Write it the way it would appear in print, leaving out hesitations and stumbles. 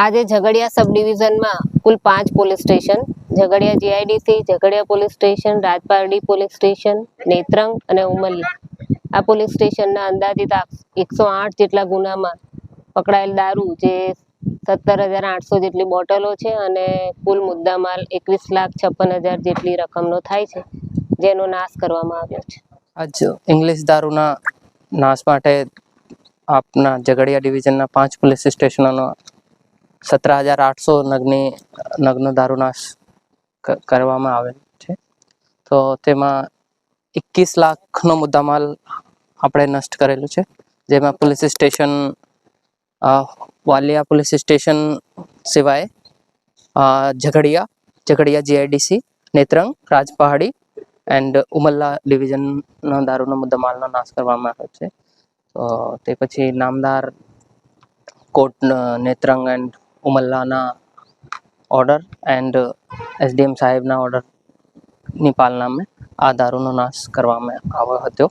આજે ઝઘડિયા સબ ડિવિઝનમાં કુલ 5 police station, Jhagadia GIDC, Jhagadia police station, Rajpardi police station, Netrang અને ઉમરલા આ પોલીસ સ્ટેશનના અંદાજિત 108 જેટલા ગુનામાં પકડાયેલ દારૂ જે 17,800 જેટલી બોટલો છે અને કુલ મુદ્દામાલ 21,56,000 જેટલી રકમનો થાય છે, જેનો નાશ કરવામાં આવ્યો છે. આજ ઇંગ્લિશ દારૂના નાશ માટે આપના ઝઘડિયા ડિવિઝનના 5 પોલીસ સ્ટેશનોનો 17,800 નગનો દારૂ નાશ કરવામાં આવેલ છે. તો તેમાં 21 લાખનો મુદ્દામાલ આપણે નષ્ટ કરેલું છે, જેમાં police station Valia police station સિવાય ઝઘડિયા જીઆઈડીસી, નેત્રંગ, રાજપહાડી એન્ડ ઉમલ્લા ડિવિઝનનો દારૂનો મુદ્દામાલનો નાશ કરવામાં આવ્યો છે. તો તે પછી નામદાર કોર્ટ નેત્રંગ એન્ડ ઉમલ્લાના ઓર્ડર એન્ડ એસડીએમ સાહેબના ઓર્ડરની પાલનામાં આ દારૂનો નાશ કરવામાં આવ્યો હતો.